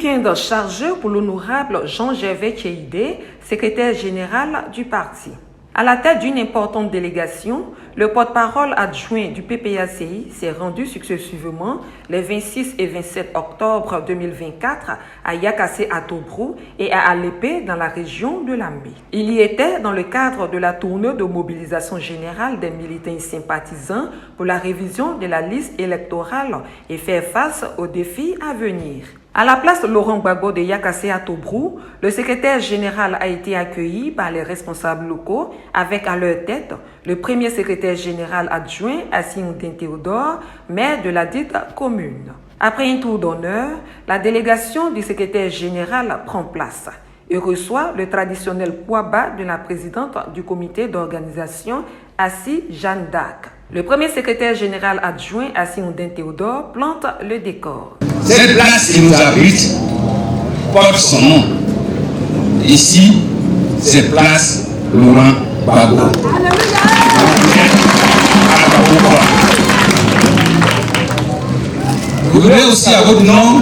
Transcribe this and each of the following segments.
week-end chargé pour l'honorable Jean-Gervais Tchéidé, secrétaire général du parti. À la tête d'une importante délégation, le porte-parole adjoint du PPACI s'est rendu successivement les 26 et 27 octobre 2024 à Yakassé-à-Tobrou et à Alépé dans la région de Lambé. Il y était dans le cadre de la tournée de mobilisation générale des militants et sympathisants pour la révision de la liste électorale et faire face aux défis à venir. À la place Laurent Gbagbo de Yakassé-à-Tobrou, le secrétaire général a été accueilli par les responsables locaux avec à leur tête le premier secrétaire général adjoint Assi-Oudin Théodore, maire de la dite commune. Après un tour d'honneur, la délégation du secrétaire général prend place et reçoit le traditionnel poids-bas de la présidente du comité d'organisation, Assi Jeanne d'Arc. Le premier secrétaire général adjoint, Assi-Oudin Théodore, plante le décor. Cette place qui nous abrite porte son nom. Ici, c'est place Laurent Gbagbo. Je voudrais aussi à votre nom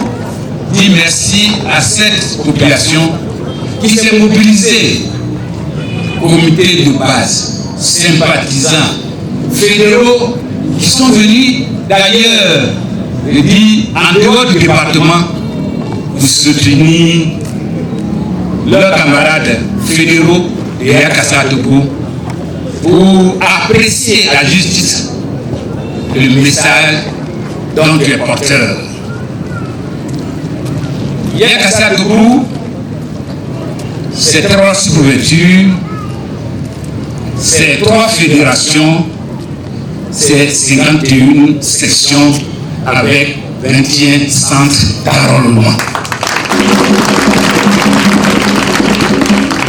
dire merci à cette population qui s'est mobilisée, comité de base, sympathisants, fédéraux qui sont venus d'ailleurs, je dis, en dehors du département pour soutenir leurs camarades fédéraux de Yakassé-à-Tobrou pour apprécier la justice, le message dont tu es porteur. Yakassé-à-Tobrou, c'est 3 sous-préfectures, c'est 3 fédérations, c'est 51 sections avec 21 centres d'enrôlement.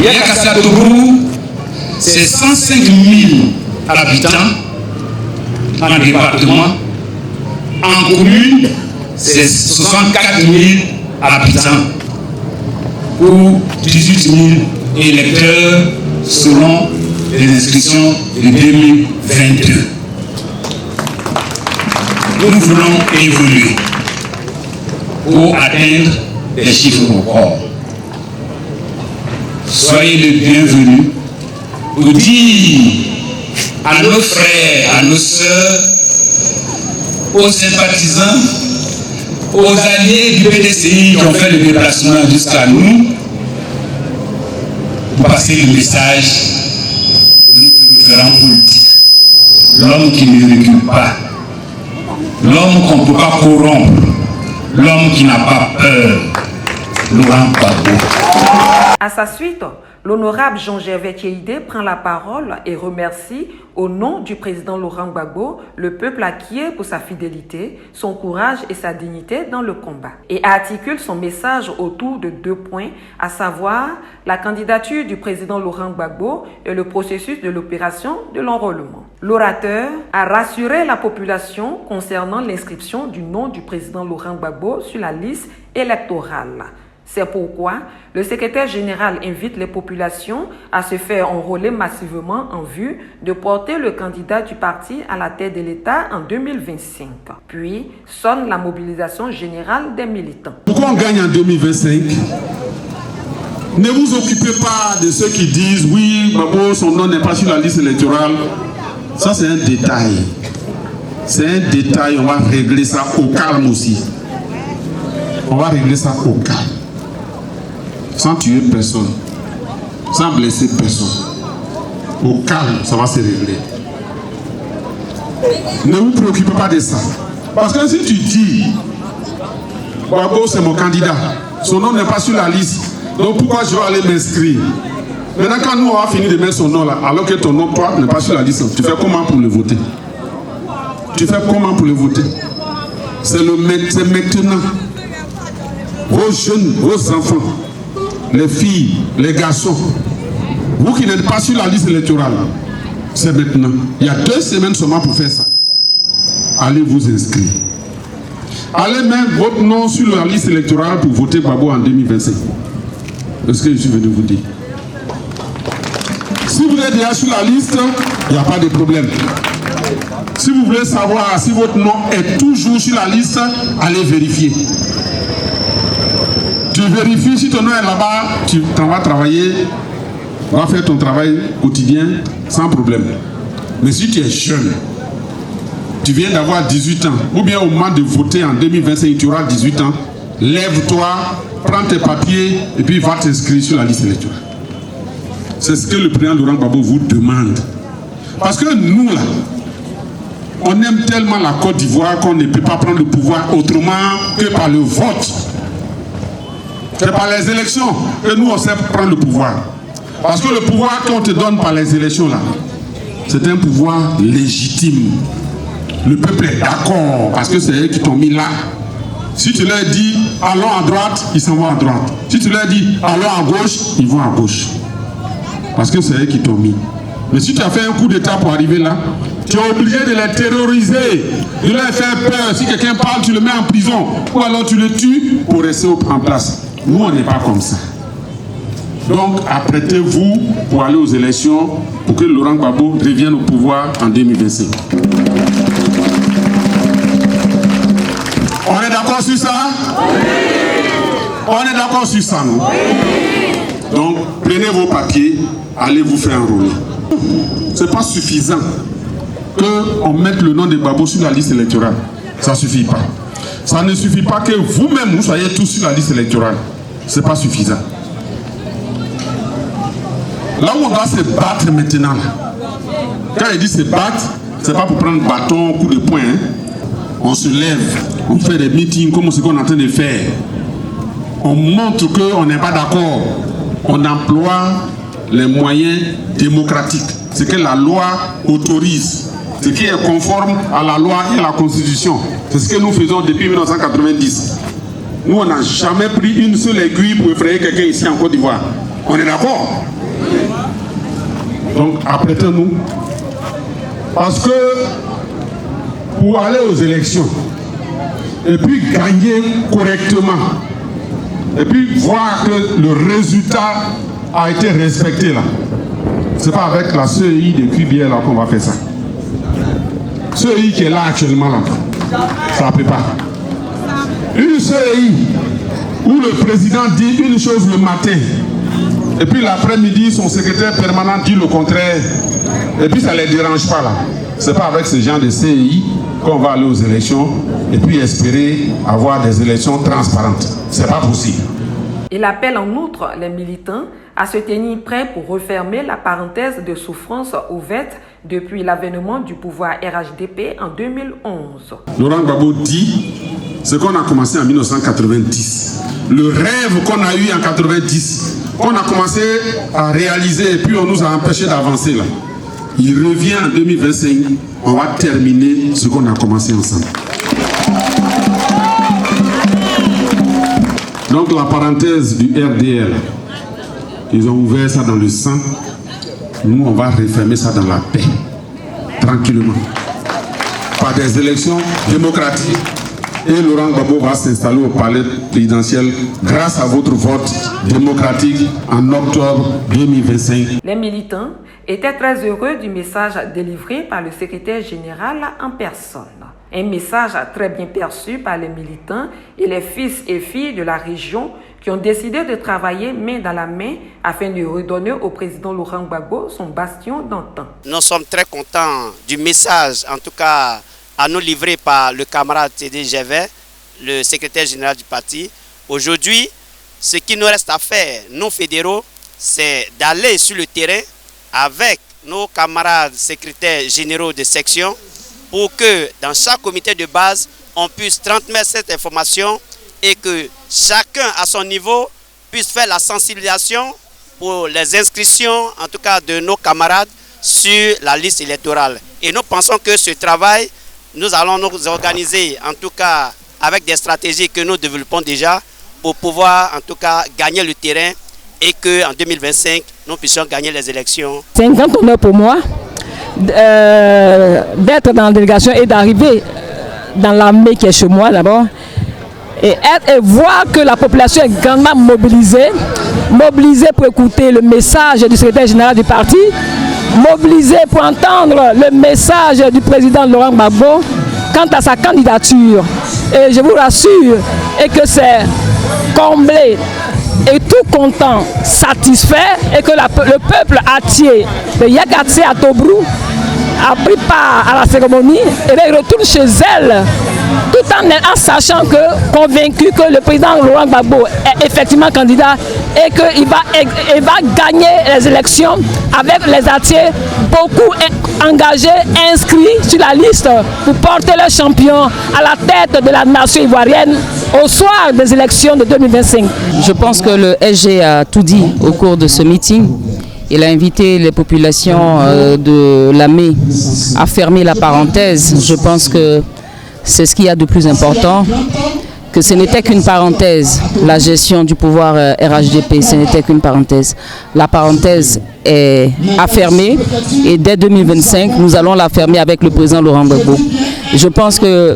Yakassé-à-Tobrou, c'est 105 000 habitants en département. En commune, c'est 64 000 habitants pour 18 000 électeurs selon les inscriptions de 2022. Nous voulons évoluer pour atteindre des chiffres records. Soyez les bienvenus pour dire à nos frères, à nos sœurs, aux sympathisants, aux alliés du PDCI qui ont fait le déplacement jusqu'à nous, pour passer le message de notre référent politique. L'homme qui ne recule pas, l'homme qu'on ne peut pas corrompre, l'homme qui n'a pas peur, Laurent Gbagbo. À sa suite, l'honorable Jean-Gervais Tchéidé prend la parole et remercie au nom du président Laurent Gbagbo le peuple acquiert pour sa fidélité, son courage et sa dignité dans le combat. Et articule son message autour de 2 points, à savoir la candidature du président Laurent Gbagbo et le processus de l'opération de l'enrôlement. L'orateur a rassuré la population concernant l'inscription du nom du président Laurent Gbagbo sur la liste électorale. C'est pourquoi le secrétaire général invite les populations à se faire enrôler massivement en vue de porter le candidat du parti à la tête de l'État en 2025. Puis sonne la mobilisation générale des militants. Pourquoi on gagne en 2025? Ne vous occupez pas de ceux qui disent oui, Gbagbo, son nom n'est pas sur la liste électorale. Ça, c'est un détail. C'est un détail, on va régler ça au calme aussi. On va régler ça au calme. Sans tuer personne, sans blesser personne. Au calme, ça va se régler. Ne vous préoccupez pas de ça. Parce que si tu dis, Gbagbo c'est mon candidat, son nom n'est pas sur la liste, donc pourquoi je vais aller m'inscrire? Maintenant quand nous on va finir de mettre son nom là, alors que ton nom toi n'est pas sur la liste, tu fais comment pour le voter? Tu fais comment pour le voter? C'est maintenant. Vos jeunes, vos enfants, les filles, les garçons, vous qui n'êtes pas sur la liste électorale, c'est maintenant. Il y a 2 semaines seulement pour faire ça. Allez vous inscrire. Allez mettre votre nom sur la liste électorale pour voter Gbagbo en 2025. C'est ce que je suis venu vous dire. Si vous êtes déjà sur la liste, il n'y a pas de problème. Si vous voulez savoir si votre nom est toujours sur la liste, allez vérifier. vérifie si ton nom est là-bas, tu t'en vas travailler, va faire ton travail quotidien sans problème. Mais si tu es jeune, tu viens d'avoir 18 ans, ou bien au moment de voter en 2025, tu auras 18 ans, lève-toi, prends tes papiers et puis va t'inscrire sur la liste électorale. C'est ce que le président Laurent Gbagbo vous demande. Parce que nous, là, on aime tellement la Côte d'Ivoire qu'on ne peut pas prendre le pouvoir autrement que par le vote. C'est par les élections que nous, on sait prendre le pouvoir. Parce que le pouvoir qu'on te donne par les élections, là, c'est un pouvoir légitime. Le peuple est d'accord parce que c'est eux qui t'ont mis là. Si tu leur dis allons à droite, ils s'en vont à droite. Si tu leur dis allons à gauche, ils vont à gauche. Parce que c'est eux qui t'ont mis. Mais si tu as fait un coup d'état pour arriver là, tu es obligé de les terroriser, de leur faire peur. Si quelqu'un parle, tu le mets en prison. Ou alors tu le tues pour rester en place. Nous, on n'est pas comme ça. Donc, apprêtez-vous pour aller aux élections pour que Laurent Gbagbo revienne au pouvoir en 2025. On est d'accord sur ça? Oui. On est d'accord sur ça, non? Oui. Donc, prenez vos papiers, allez vous faire enrôler. Ce n'est pas suffisant qu'on mette le nom de Gbagbo sur la liste électorale. Ça ne suffit pas. Ça ne suffit pas que vous-même, vous soyez tous sur la liste électorale. Ce n'est pas suffisant. Là où on doit se battre maintenant, là. Quand il dit se battre, ce n'est pas pour prendre bâton, coup de poing. Hein. On se lève, on fait des meetings comme ce qu'on est en train de faire. On montre qu'on n'est pas d'accord. On emploie les moyens démocratiques. Ce que la loi autorise. Ce qui est conforme à la loi et à la Constitution. C'est ce que nous faisons depuis 1990. Nous, on n'a jamais pris une seule aiguille pour effrayer quelqu'un ici en Côte d'Ivoire. On est d'accord? Donc, apprêtez-nous. Parce que pour aller aux élections, et puis gagner correctement, et puis voir que le résultat a été respecté là, c'est pas avec la CEI de QBL là qu'on va faire ça. CEI qui est là actuellement là, ça ne peut pas. Une CEI où le président dit une chose le matin, et puis l'après-midi, son secrétaire permanent dit le contraire. Et puis ça ne les dérange pas là. Ce n'est pas avec ce genre de CEI qu'on va aller aux élections et puis espérer avoir des élections transparentes. Ce n'est pas possible. Il appelle en outre les militants à se tenir prêts pour refermer la parenthèse de souffrance ouverte depuis l'avènement du pouvoir RHDP en 2011. Laurent Gbagbo dit ce qu'on a commencé en 1990. Le rêve qu'on a eu en 1990, qu'on a commencé à réaliser et puis on nous a empêché d'avancer là. Il revient en 2025, on va terminer ce qu'on a commencé ensemble. Donc la parenthèse du RDL, ils ont ouvert ça dans le sang. Nous, on va refermer ça dans la paix, tranquillement, par des élections démocratiques. Et Laurent Gbagbo va s'installer au palais présidentiel grâce à votre vote démocratique en octobre 2025. Les militants étaient très heureux du message délivré par le secrétaire général en personne. Un message très bien perçu par les militants et les fils et filles de la région qui ont décidé de travailler main dans la main afin de redonner au président Laurent Gbagbo son bastion d'antan. Nous sommes très contents du message, en tout cas à nous livrer par le camarade Tédé Gervais, le secrétaire général du parti. Aujourd'hui, ce qui nous reste à faire, nous fédéraux, c'est d'aller sur le terrain avec nos camarades secrétaires généraux de section pour que dans chaque comité de base, on puisse transmettre cette information et que chacun à son niveau puisse faire la sensibilisation pour les inscriptions, en tout cas de nos camarades, sur la liste électorale. Et nous pensons que ce travail, nous allons nous organiser, en tout cas avec des stratégies que nous développons déjà, pour pouvoir en tout cas gagner le terrain et qu'en 2025, nous puissions gagner les élections. C'est un grand honneur pour moi d'être dans la délégation et d'arriver dans l'armée qui est chez moi d'abord. Et voir que la population est grandement mobilisée pour écouter le message du secrétaire général du parti, mobilisée pour entendre le message du président Laurent Gbagbo quant à sa candidature. Et je vous rassure et que c'est comblé et tout content, satisfait, et que le peuple entier de Yagatsé à Tobrou a pris part à la cérémonie et retourne chez elle, tout en sachant que, convaincu que le président Laurent Gbagbo est effectivement candidat et qu'il va gagner les élections avec les Atiers beaucoup engagés, inscrits sur la liste pour porter le champion à la tête de la nation ivoirienne au soir des élections de 2025. Je pense que le SG a tout dit au cours de ce meeting. Il a invité les populations de Lamé à fermer la parenthèse. Je pense que c'est ce qu'il y a de plus important, que ce n'était qu'une parenthèse. La gestion du pouvoir RHDP, ce n'était qu'une parenthèse. La parenthèse est à fermer et dès 2025, nous allons la fermer avec le président Laurent Gbagbo. Je pense que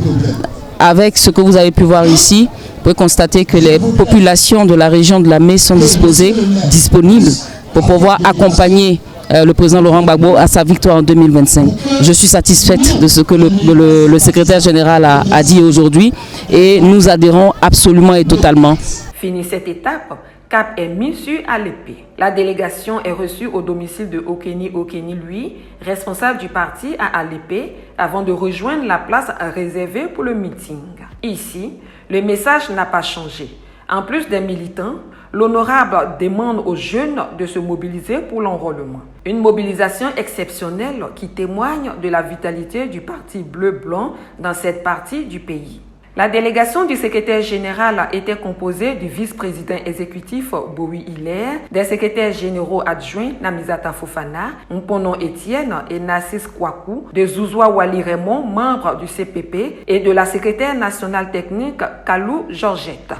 avec ce que vous avez pu voir ici, vous pouvez constater que les populations de la région de Lamé sont disponibles pour pouvoir accompagner le président Laurent Gbagbo à sa victoire en 2025. Je suis satisfaite de ce que le secrétaire général a dit aujourd'hui et nous adhérons absolument et totalement. Fini cette étape, cap est mis sur Alépé. La délégation est reçue au domicile de Okeni lui, responsable du parti à Alépé, avant de rejoindre la place réservée pour le meeting. Ici, le message n'a pas changé. En plus des militants, l'honorable demande aux jeunes de se mobiliser pour l'enrôlement. Une mobilisation exceptionnelle qui témoigne de la vitalité du parti bleu-blanc dans cette partie du pays. La délégation du secrétaire général était composée du vice-président exécutif Bowie Hilaire, des secrétaires généraux adjoints Namizata Fofana, Mponon Etienne et Nassis Kwaku, de Zouzoua Wali Raymond, membre du CPP, et de la secrétaire nationale technique Kalou Georgette.